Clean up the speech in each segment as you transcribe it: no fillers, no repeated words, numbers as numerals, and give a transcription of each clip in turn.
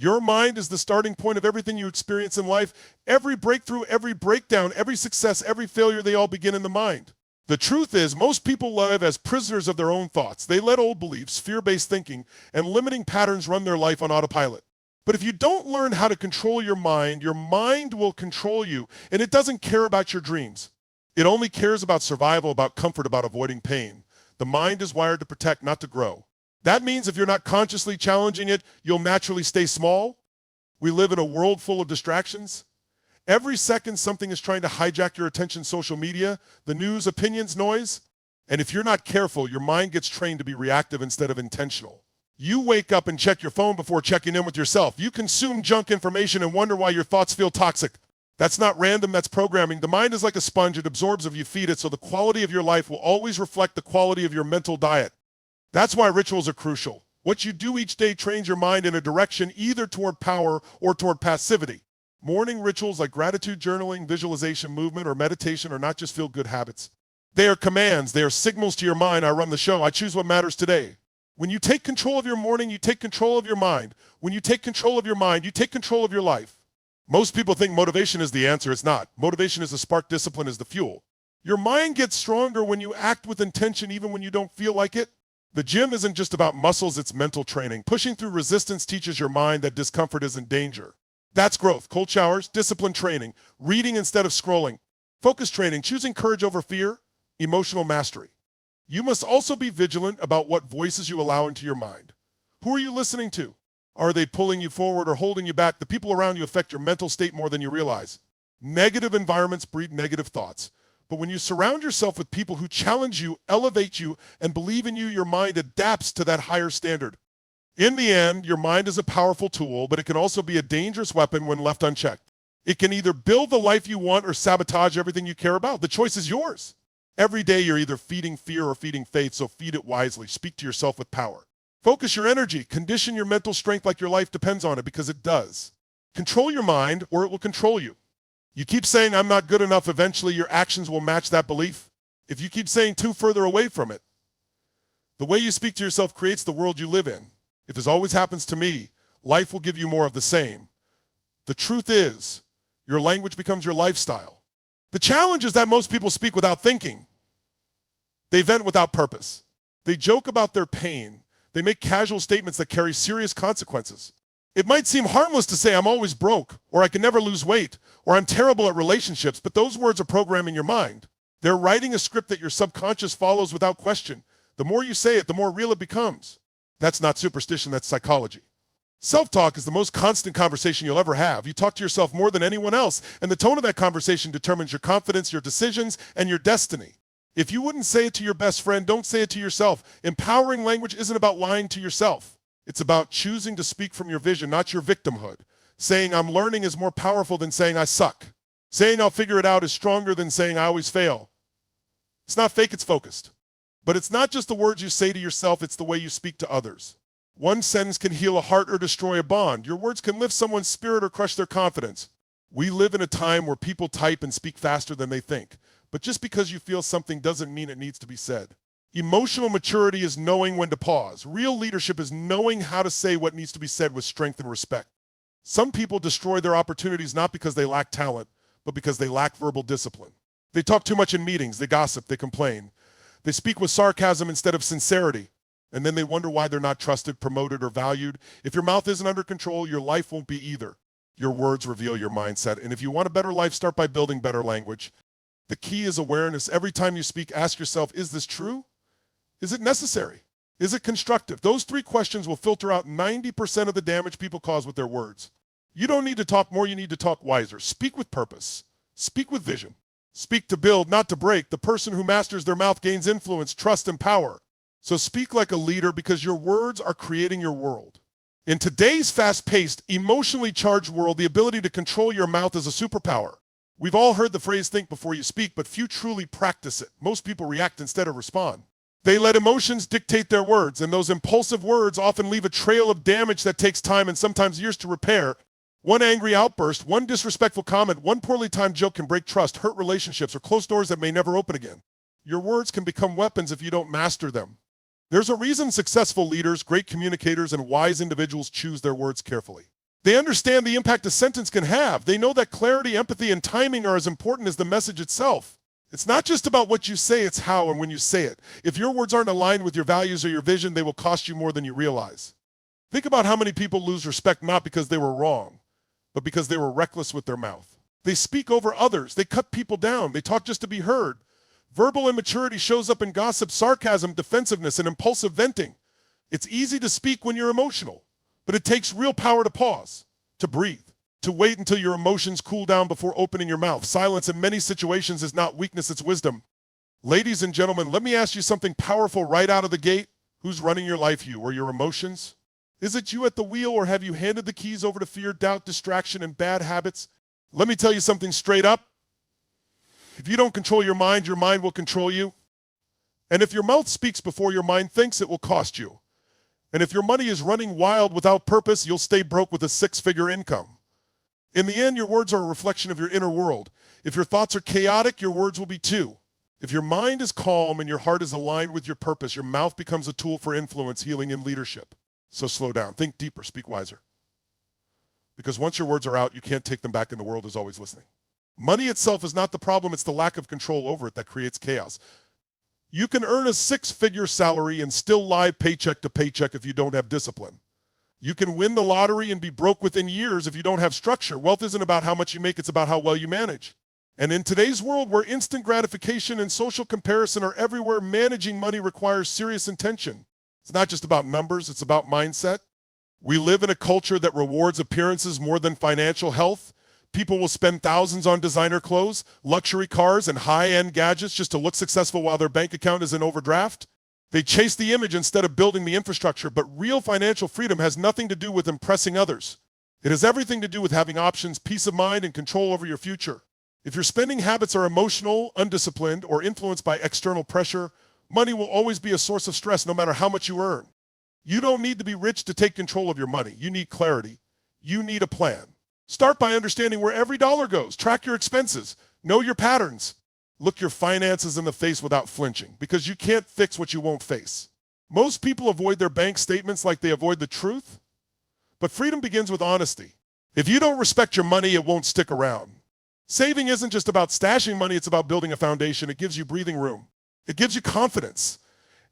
Your mind is the starting point of everything you experience in life. Every breakthrough, every breakdown, every success, every failure, they all begin in the mind. The truth is, most people live as prisoners of their own thoughts. They let old beliefs, fear-based thinking, and limiting patterns run their life on autopilot. But if you don't learn how to control your mind will control you, and it doesn't care about your dreams. It only cares about survival, about comfort, about avoiding pain. The mind is wired to protect, not to grow. That means if you're not consciously challenging it, you'll naturally stay small. We live in a world full of distractions. Every second, something is trying to hijack your attention: social media, the news, opinions, noise. And if you're not careful, your mind gets trained to be reactive instead of intentional. You wake up and check your phone before checking in with yourself. You consume junk information and wonder why your thoughts feel toxic. That's not random, that's programming. The mind is like a sponge. It absorbs if you feed it, so the quality of your life will always reflect the quality of your mental diet. That's why rituals are crucial. What you do each day trains your mind in a direction either toward power or toward passivity. Morning rituals like gratitude journaling, visualization, movement, or meditation are not just feel-good habits. They are commands. They are signals to your mind. I run the show. I choose what matters today. When you take control of your morning, you take control of your mind. When you take control of your mind, you take control of your life. Most people think motivation is the answer. It's not. Motivation is the spark, discipline is the fuel. Your mind gets stronger when you act with intention even when you don't feel like it. The gym isn't just about muscles, it's mental training. Pushing through resistance teaches your mind that discomfort isn't danger. That's growth. Cold showers, discipline training, reading instead of scrolling, focus training, choosing courage over fear, emotional mastery. You must also be vigilant about what voices you allow into your mind. Who are you listening to? Are they pulling you forward or holding you back? The people around you affect your mental state more than you realize. Negative environments breed negative thoughts. But when you surround yourself with people who challenge you, elevate you, and believe in you, your mind adapts to that higher standard. In the end, your mind is a powerful tool, but it can also be a dangerous weapon when left unchecked. It can either build the life you want or sabotage everything you care about. The choice is yours. Every day you're either feeding fear or feeding faith, so feed it wisely. Speak to yourself with power. Focus your energy. Condition your mental strength like your life depends on it, because it does. Control your mind or it will control you. You keep saying, I'm not good enough, eventually your actions will match that belief. If you keep saying too further away from it, the way you speak to yourself creates the world you live in. If this always happens to me, life will give you more of the same. The truth is, your language becomes your lifestyle. The challenge is that most people speak without thinking. They vent without purpose. They joke about their pain. They make casual statements that carry serious consequences. It might seem harmless to say I'm always broke, or I can never lose weight, or I'm terrible at relationships, but those words are programming your mind. They're writing a script that your subconscious follows without question. The more you say it, the more real it becomes. That's not superstition, that's psychology. Self-talk is the most constant conversation you'll ever have. You talk to yourself more than anyone else, and the tone of that conversation determines your confidence, your decisions, and your destiny. If you wouldn't say it to your best friend, don't say it to yourself. Empowering language isn't about lying to yourself. It's about choosing to speak from your vision, not your victimhood. Saying I'm learning is more powerful than saying I suck. Saying I'll figure it out is stronger than saying I always fail. It's not fake, it's focused. But it's not just the words you say to yourself, it's the way you speak to others. One sentence can heal a heart or destroy a bond. Your words can lift someone's spirit or crush their confidence. We live in a time where people type and speak faster than they think. But just because you feel something doesn't mean it needs to be said. Emotional maturity is knowing when to pause. Real leadership is knowing how to say what needs to be said with strength and respect. Some people destroy their opportunities not because they lack talent, but because they lack verbal discipline. They talk too much in meetings, they gossip, they complain. They speak with sarcasm instead of sincerity, and then they wonder why they're not trusted, promoted, or valued. If your mouth isn't under control, your life won't be either. Your words reveal your mindset, and if you want a better life, start by building better language. The key is awareness. Every time you speak, ask yourself, is this true? Is it necessary? Is it constructive? Those three questions will filter out 90% of the damage people cause with their words. You don't need to talk more, you need to talk wiser. Speak with purpose. Speak with vision. Speak to build, not to break. The person who masters their mouth gains influence, trust, and power. So speak like a leader, because your words are creating your world. In today's fast-paced, emotionally charged world, the ability to control your mouth is a superpower. We've all heard the phrase, think before you speak, but few truly practice it. Most people react instead of respond. They let emotions dictate their words, and those impulsive words often leave a trail of damage that takes time and sometimes years to repair. One angry outburst, one disrespectful comment, one poorly timed joke can break trust, hurt relationships, or close doors that may never open again. Your words can become weapons if you don't master them. There's a reason successful leaders, great communicators, and wise individuals choose their words carefully. They understand the impact a sentence can have. They know that clarity, empathy, and timing are as important as the message itself. It's not just about what you say, it's how and when you say it. If your words aren't aligned with your values or your vision, they will cost you more than you realize. Think about how many people lose respect not because they were wrong, but because they were reckless with their mouth. They speak over others. They cut people down. They talk just to be heard. Verbal immaturity shows up in gossip, sarcasm, defensiveness, and impulsive venting. It's easy to speak when you're emotional, but it takes real power to pause, to breathe, to wait until your emotions cool down before opening your mouth. Silence in many situations is not weakness, it's wisdom. Ladies and gentlemen, let me ask you something powerful right out of the gate. Who's running your life, you or your emotions? Is it you at the wheel, or have you handed the keys over to fear, doubt, distraction, and bad habits? Let me tell you something straight up. If you don't control your mind will control you. And if your mouth speaks before your mind thinks, it will cost you. And if your money is running wild without purpose, you'll stay broke with a six-figure income. In the end, your words are a reflection of your inner world. If your thoughts are chaotic, your words will be too. If your mind is calm and your heart is aligned with your purpose, your mouth becomes a tool for influence, healing, and leadership. So slow down, think deeper, speak wiser. Because once your words are out, you can't take them back, and the world is always listening. Money itself is not the problem, it's the lack of control over it that creates chaos. You can earn a six-figure salary and still lie paycheck to paycheck if you don't have discipline. You can win the lottery and be broke within years if you don't have structure. Wealth isn't about how much you make, it's about how well you manage. And in today's world where instant gratification and social comparison are everywhere, managing money requires serious intention. It's not just about numbers, it's about mindset. We live in a culture that rewards appearances more than financial health. People will spend thousands on designer clothes, luxury cars, and high-end gadgets just to look successful while their bank account is in overdraft. They chase the image instead of building the infrastructure, but real financial freedom has nothing to do with impressing others. It has everything to do with having options, peace of mind, and control over your future. If your spending habits are emotional, undisciplined, or influenced by external pressure, money will always be a source of stress no matter how much you earn. You don't need to be rich to take control of your money. You need clarity. You need a plan. Start by understanding where every dollar goes. Track your expenses. Know your patterns. Look your finances in the face without flinching, because you can't fix what you won't face. Most people avoid their bank statements like they avoid the truth, but freedom begins with honesty. If you don't respect your money, it won't stick around. Saving isn't just about stashing money, it's about building a foundation. It gives you breathing room. It gives you confidence.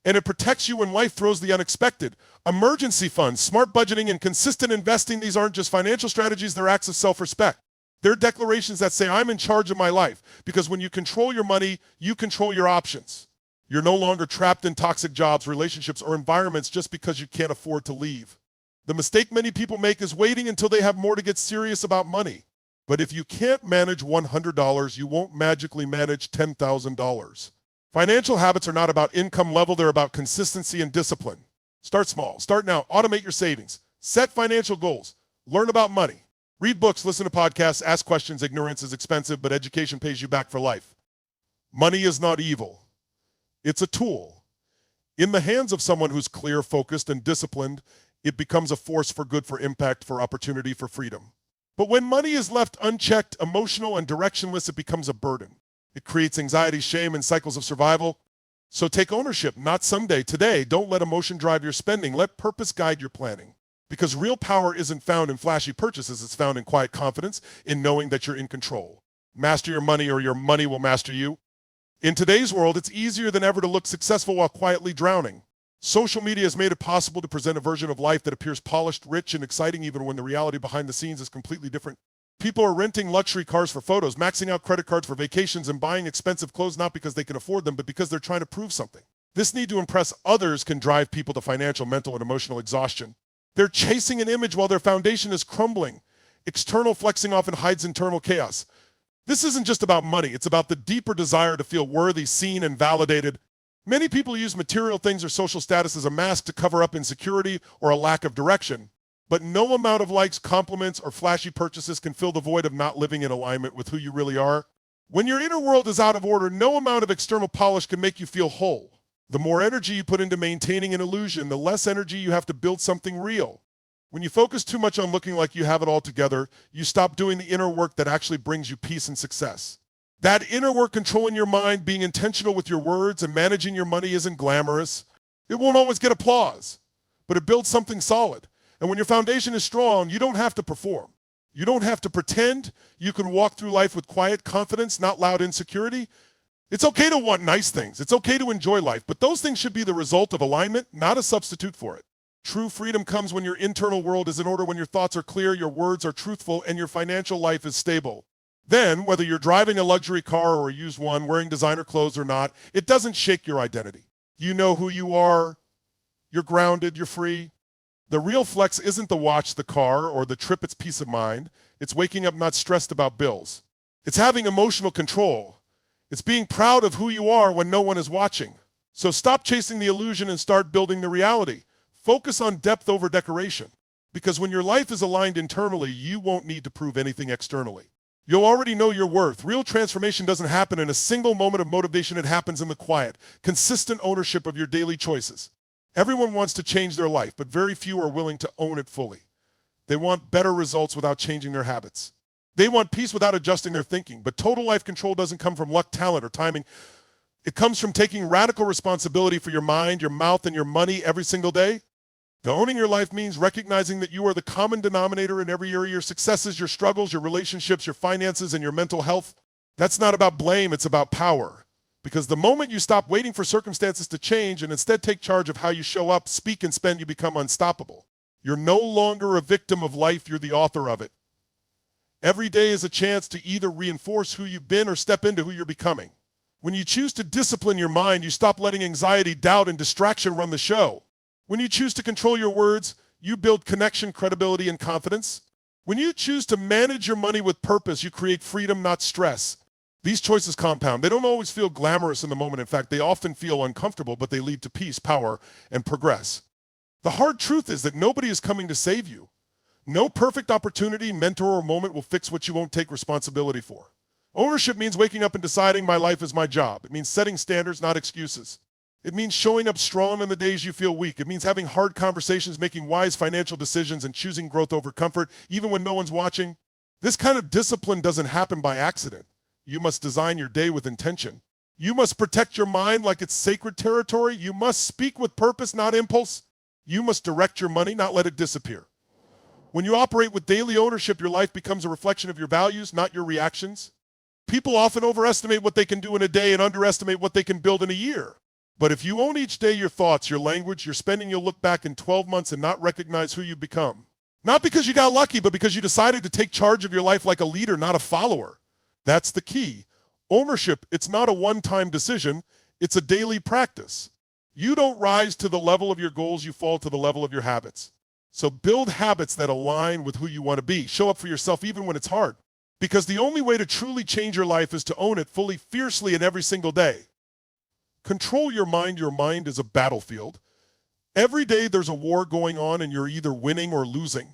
And it protects you when life throws the unexpected. Emergency funds, smart budgeting, and consistent investing, these aren't just financial strategies, they're acts of self-respect. They're declarations that say, I'm in charge of my life. Because when you control your money, you control your options. You're no longer trapped in toxic jobs, relationships, or environments just because you can't afford to leave. The mistake many people make is waiting until they have more to get serious about money. But if you can't manage $100, you won't magically manage $10,000. Financial habits are not about income level, they're about consistency and discipline. Start small. Start now. Automate your savings. Set financial goals. Learn about money. Read books, listen to podcasts, ask questions. Ignorance is expensive, but education pays you back for life. Money is not evil. It's a tool. In the hands of someone who's clear, focused, and disciplined, it becomes a force for good, for impact, for opportunity, for freedom. But when money is left unchecked, emotional, and directionless, it becomes a burden. It creates anxiety, shame, and cycles of survival. So take ownership, not someday, today. Don't let emotion drive your spending. Let purpose guide your planning. Because real power isn't found in flashy purchases. It's found in quiet confidence, in knowing that you're in control. Master your money or your money will master you. In today's world, it's easier than ever to look successful while quietly drowning. Social media has made it possible to present a version of life that appears polished, rich, and exciting even when the reality behind the scenes is completely different. People are renting luxury cars for photos, maxing out credit cards for vacations, and buying expensive clothes not because they can afford them, but because they're trying to prove something. This need to impress others can drive people to financial, mental, and emotional exhaustion. They're chasing an image while their foundation is crumbling. External flexing often hides internal chaos. This isn't just about money. It's about the deeper desire to feel worthy, seen, and validated. Many people use material things or social status as a mask to cover up insecurity or a lack of direction. But no amount of likes, compliments, or flashy purchases can fill the void of not living in alignment with who you really are. When your inner world is out of order, no amount of external polish can make you feel whole. The more energy you put into maintaining an illusion, the less energy you have to build something real. When you focus too much on looking like you have it all together, you stop doing the inner work that actually brings you peace and success. That inner work, controlling your mind, being intentional with your words, and managing your money isn't glamorous. It won't always get applause, but it builds something solid. And when your foundation is strong, you don't have to perform. You don't have to pretend. You can walk through life with quiet confidence, not loud insecurity. It's okay to want nice things. It's okay to enjoy life, but those things should be the result of alignment, not a substitute for it. True freedom comes when your internal world is in order, when your thoughts are clear, your words are truthful, and your financial life is stable. Then, whether you're driving a luxury car or a used one, wearing designer clothes or not, it doesn't shake your identity. You know who you are. You're grounded. You're free. The real flex isn't the watch, the car, or the trip. It's peace of mind. It's waking up not stressed about bills. It's having emotional control. It's being proud of who you are when no one is watching. So stop chasing the illusion and start building the reality. Focus on depth over decoration. Because when your life is aligned internally, you won't need to prove anything externally. You'll already know your worth. Real transformation doesn't happen in a single moment of motivation. It happens in the quiet, consistent ownership of your daily choices. Everyone wants to change their life, but very few are willing to own it fully. They want better results without changing their habits. They want peace without adjusting their thinking. But total life control doesn't come from luck, talent, or timing. It comes from taking radical responsibility for your mind, your mouth, and your money every single day. The owning your life means recognizing that you are the common denominator in every area, your successes, your struggles, your relationships, your finances, and your mental health. That's not about blame, it's about power. Because the moment you stop waiting for circumstances to change and instead take charge of how you show up, speak, and spend, you become unstoppable. You're no longer a victim of life, you're the author of it. Every day is a chance to either reinforce who you've been or step into who you're becoming. When you choose to discipline your mind, you stop letting anxiety, doubt, and distraction run the show. When you choose to control your words, you build connection, credibility, and confidence. When you choose to manage your money with purpose, you create freedom, not stress. These choices compound. They don't always feel glamorous in the moment. In fact, they often feel uncomfortable, but they lead to peace, power, and progress. The hard truth is that nobody is coming to save you. No perfect opportunity, mentor, or moment will fix what you won't take responsibility for. Ownership means waking up and deciding my life is my job. It means setting standards, not excuses. It means showing up strong on the days you feel weak. It means having hard conversations, making wise financial decisions, and choosing growth over comfort, even when no one's watching. This kind of discipline doesn't happen by accident. You must design your day with intention. You must protect your mind like it's sacred territory. You must speak with purpose, not impulse. You must direct your money, not let it disappear. When you operate with daily ownership, your life becomes a reflection of your values, not your reactions. People often overestimate what they can do in a day and underestimate what they can build in a year. But if you own each day your thoughts, your language, your spending, you'll look back in 12 months and not recognize who you've become. Not because you got lucky, but because you decided to take charge of your life like a leader, not a follower. That's the key. Ownership, it's not a one-time decision, it's a daily practice. You don't rise to the level of your goals, you fall to the level of your habits. So build habits that align with who you want to be. Show up for yourself even when it's hard. Because the only way to truly change your life is to own it fully, fiercely, and every single day. Control your mind. Your mind is a battlefield. Every day there's a war going on and you're either winning or losing.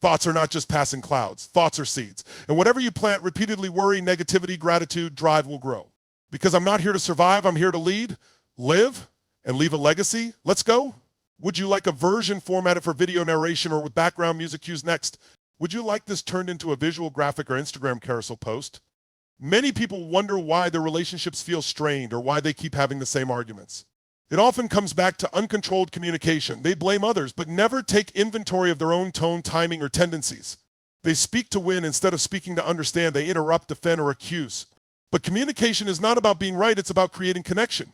Thoughts are not just passing clouds. Thoughts are seeds. And whatever you plant, repeatedly worry, negativity, gratitude, drive will grow. Because I'm not here to survive, I'm here to lead, live, and leave a legacy. Let's go. Would you like a version formatted for video narration or with background music cues next? Would you like this turned into a visual graphic or Instagram carousel post? Many people wonder why their relationships feel strained or why they keep having the same arguments. It often comes back to uncontrolled communication. They blame others, but never take inventory of their own tone, timing, or tendencies. They speak to win instead of speaking to understand. They interrupt, defend, or accuse. But communication is not about being right, it's about creating connection.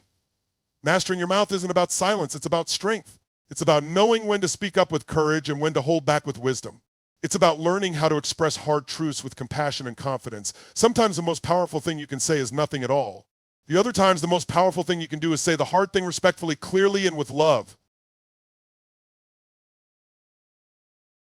Mastering your mouth isn't about silence, it's about strength. It's about knowing when to speak up with courage and when to hold back with wisdom. It's about learning how to express hard truths with compassion and confidence. Sometimes the most powerful thing you can say is nothing at all. The other times, the most powerful thing you can do is say the hard thing respectfully, clearly, and with love.